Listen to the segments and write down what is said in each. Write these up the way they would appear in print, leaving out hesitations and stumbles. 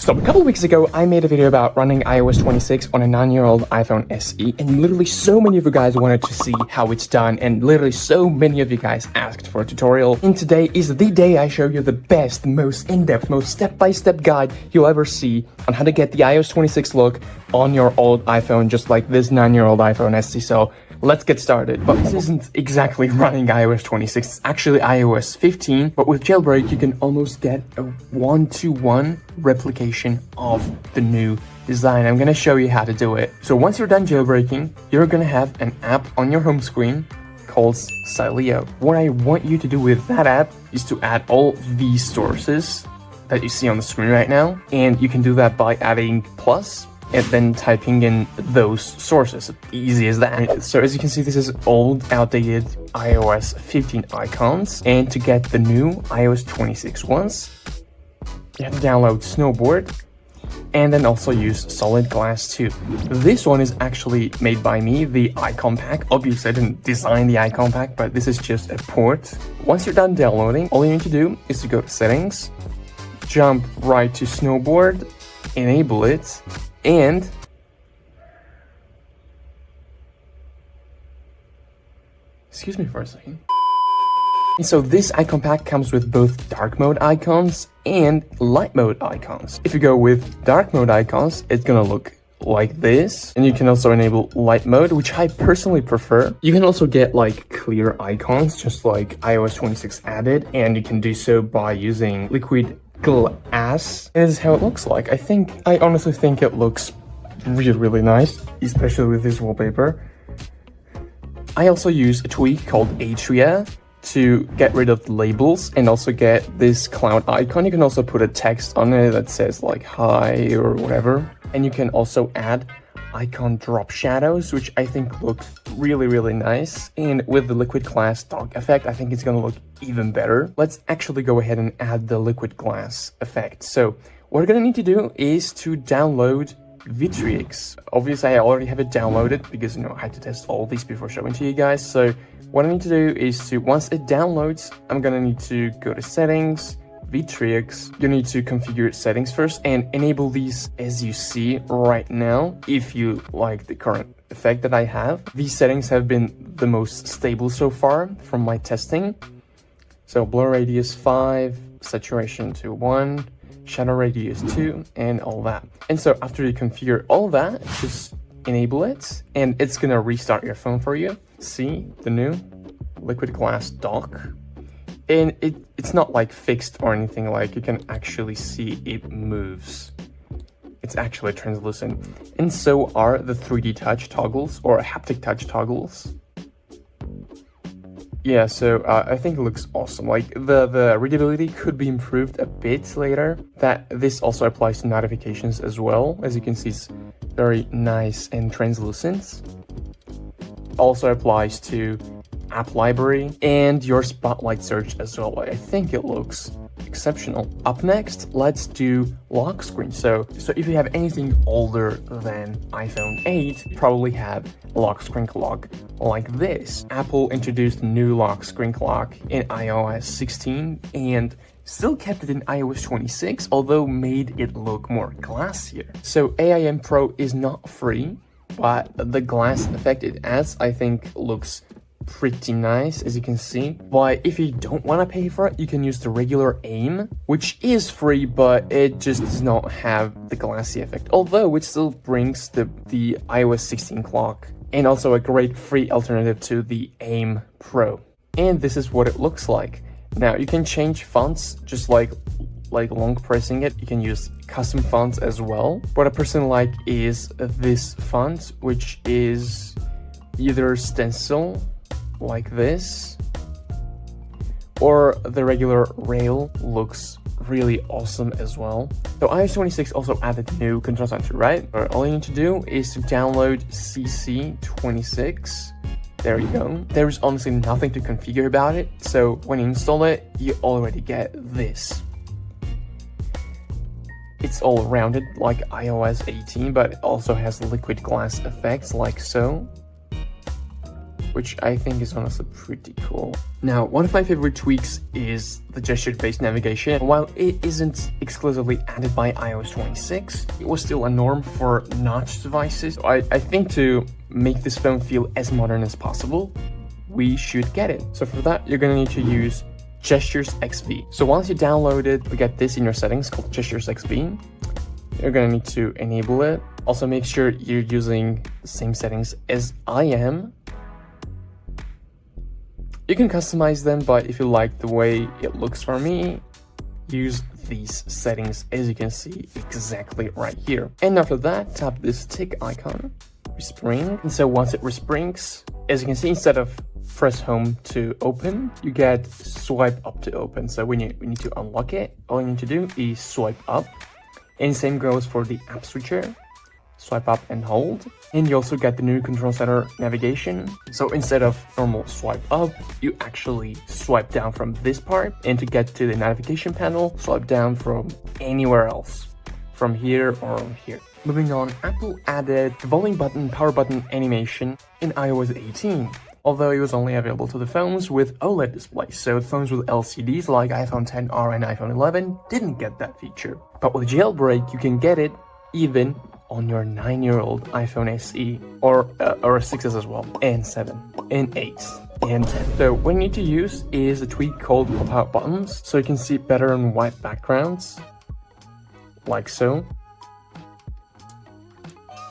So a couple weeks ago, I made a video about running iOS 26 on a 9-year-old iPhone SE, and literally so many of you guys wanted to see how it's done, and literally so many of you guys asked for a tutorial. And today is the day I show you the best, most in-depth, most step-by-step guide you'll ever see on how to get the iOS 26 look on your old iPhone, just like this 9-year-old iPhone SE. So let's get started. But this isn't exactly running iOS 26, it's actually iOS 15, but with Jailbreak you can almost get a one-to-one replication of the new design. I'm gonna show you how to do it. So once you're done jailbreaking, you're gonna have an app on your home screen called Sileo. What I want you to do with that app is to add all these sources that you see on the screen right now, and you can do that by adding plus and then typing in those sources. Easy as that. So as you can see, this is old, outdated iOS 15 icons, and to get the new iOS 26 ones, you have to download Snowboard and then also use Solid Glass 2. This one is actually made by me, the icon pack. Obviously I didn't design the icon pack, but this is just a port. Once you're done downloading, all you need to do is to go to settings, jump right to Snowboard, enable it, and excuse me for a second. And so this icon pack comes with both dark mode icons and light mode icons. If you go with dark mode icons, it's gonna look like this, and you can also enable light mode, which I personally prefer. You can also get like clear icons, just like iOS 26 added, and you can do so by using liquid glass. This is how it looks like. I honestly think it looks really nice, especially with this wallpaper. I also use a tweak called Atria to get rid of the labels and also get this cloud icon. You can also put a text on it that says like hi or whatever, and you can also add icon drop shadows, which I think look really nice. And with the liquid glass dark effect, I think it's gonna look even better. Let's actually go ahead and add the liquid glass effect. So what we're gonna need to do is to download Vitrix. Obviously I already have it downloaded because I had to test all these before showing to you guys. So what I need to do is to, once it downloads, I'm gonna need to go to settings, Vitrix. You need to configure settings first and enable these as you see right now if you like the current effect that I have. These settings have been the most stable so far from my testing. So blur radius 5, saturation to 1, shadow radius 2, and all that. And so after you configure all that, just enable it and it's gonna restart your phone for you. See the new liquid glass dock. And it's not like fixed or anything, like you can actually see it moves. It's actually translucent. And so are the 3D touch toggles or haptic touch toggles. Yeah, so I think it looks awesome. Like the readability could be improved a bit later. This also applies to notifications as well. As you can see, it's very nice and translucent. Also applies to app library and your spotlight search as well. I think it looks exceptional. Up next, let's do lock screen. So if you have anything older than iPhone 8, you probably have a lock screen clock like this. Apple introduced new lock screen clock in iOS 16 and still kept it in iOS 26, although made it look more classier. So AIM Pro is not free, but the glass effect it adds, I think, looks pretty nice, as you can see. But if you don't want to pay for it, you can use the regular AIM, which is free, but it just does not have the glassy effect, although it still brings the iOS 16 clock, and also a great free alternative to the AIM Pro. And this is what it looks like. Now you can change fonts just like long pressing it. You can use custom fonts as well. What I personally like is this font, which is either stencil like this, or the regular rail looks really awesome as well. So iOS 26 also added new control center, right? All you need to do is to download CC26. There you go. There's honestly nothing to configure about it, so when you install it, you already get this. It's all rounded like iOS 18, but it also has liquid glass effects like so. which I think is honestly pretty cool. Now, one of my favorite tweaks is the gesture-based navigation. While it isn't exclusively added by iOS 26, it was still a norm for notch devices. So I think to make this phone feel as modern as possible, we should get it. So for that, you're gonna need to use Gestures XB. So once you download it, you get this in your settings called Gestures XB. You're gonna need to enable it. Also make sure you're using the same settings as I am. You can customize them, but if you like the way it looks for me, use these settings as you can see exactly right here. And after that, tap this tick icon, respring. And so once it resprings, as you can see, instead of press home to open, you get swipe up to open. So we need to unlock it. All you need to do is swipe up. And same goes for the app switcher. Swipe up and hold. And you also get the new control center navigation. So instead of normal swipe up, you actually swipe down from this part. And to get to the notification panel, swipe down from anywhere else. From here or here. Moving on, Apple added the volume button, power button animation in iOS 18. Although it was only available to the phones with OLED displays, so the phones with LCDs like iPhone XR and iPhone 11 didn't get that feature. But with Jailbreak, you can get it even on your 9-year-old iPhone SE or 6s as well, and 7, and 8, and 10. So what you need to use is a tweak called pop-out buttons, so you can see better on white backgrounds, like so.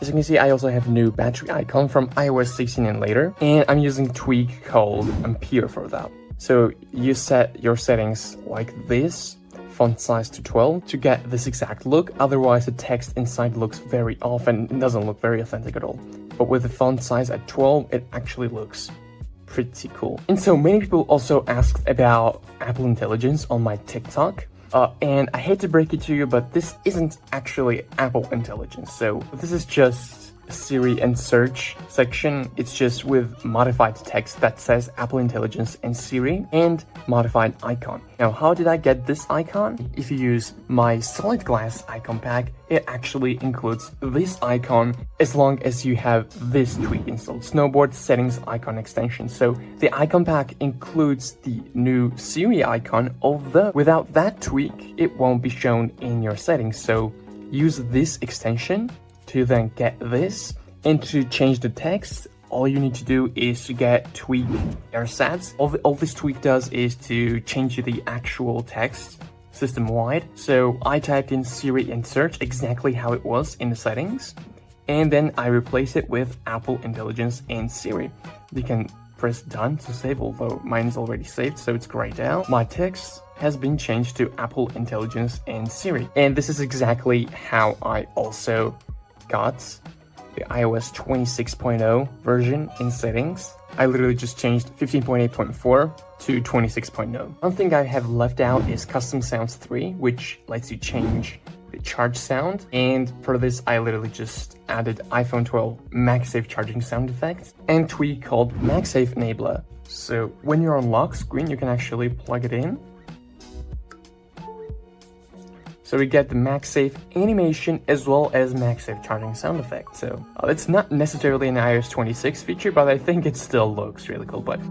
As you can see, I also have a new battery icon from iOS 16 and later, and I'm using a tweak called Ampere for that. So you set your settings like this, font size to 12 to get this exact look, otherwise the text inside looks very off and it doesn't look very authentic at all. But with the font size at 12, it actually looks pretty cool. And so many people also asked about Apple Intelligence on my TikTok. And I hate to break it to you, but this isn't actually Apple Intelligence. So this is just Siri and search section. It's just with modified text that says Apple Intelligence and Siri and modified icon. Now, how did I get this icon? If you use my solid glass icon pack, it actually includes this icon as long as you have this tweak installed, Snowboard Settings Icon Extension. So the icon pack includes the new Siri icon, although without that tweak, it won't be shown in your settings. So use this extension to then get this, and to change the text, all you need to do is to get tweak AirSats. All this tweak does is to change the actual text system-wide. So I typed in Siri and search exactly how it was in the settings, and then I replace it with Apple Intelligence and Siri. You can press done to save, although mine is already saved, so it's grayed out. My text has been changed to Apple Intelligence and Siri. And this is exactly how I also got the iOS 26.0 version in settings. I literally just changed 15.8.4 to 26.0. One thing I have left out is Custom Sounds 3, which lets you change the charge sound. And for this, I literally just added iPhone 12 MagSafe charging sound effect and tweak called MagSafe Enabler. So when you're on lock screen, you can actually plug it in. So we get the MagSafe animation as well as MagSafe charging sound effect. So it's not necessarily an iOS 26 feature, but I think it still looks really cool. But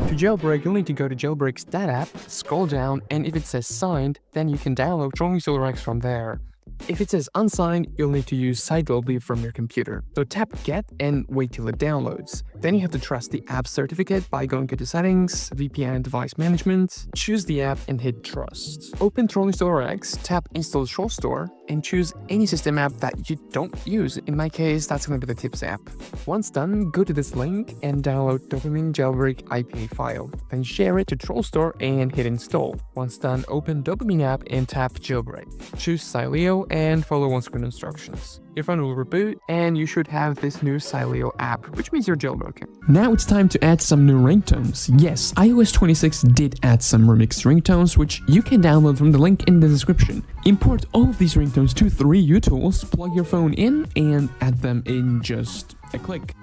to jailbreak, you'll need to go to Jailbreak's Stat app, scroll down, and if it says signed, then you can download TrollStore from there. If it says unsigned, you'll need to use Sideloadly from your computer. So tap Get and wait till it downloads. Then you have to trust the app certificate by going to Settings, VPN and Device Management, choose the app and hit Trust. Open TrollStore X, tap Install TrollStore, and choose any system app that you don't use. In my case, that's going to be the Tips app. Once done, go to this link and download Dopamine Jailbreak IPA file. Then share it to TrollStore and hit Install. Once done, open Dopamine app and tap Jailbreak. Choose Sileo and follow on-screen instructions. Your phone will reboot and you should have this new Sileo app, which means you're jailbroken. Now it's time to add some new ringtones. Yes, iOS 26 did add some remixed ringtones, which you can download from the link in the description. Import all of these ringtones to 3U Tools, plug your phone in, and add them in just a click.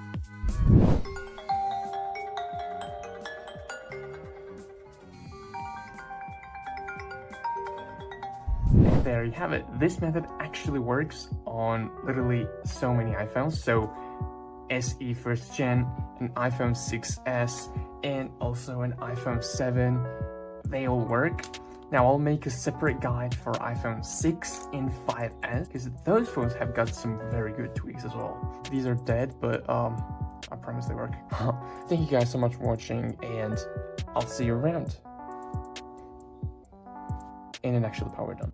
There you have it. This method actually works on literally so many iPhones. So SE first gen, an iPhone 6s, and also an iPhone 7. They all work. Now I'll make a separate guide for iPhone 6 and 5s because those phones have got some very good tweaks as well. These are dead, but I promise they work. Thank you guys so much for watching, and I'll see you around. And then actually power done.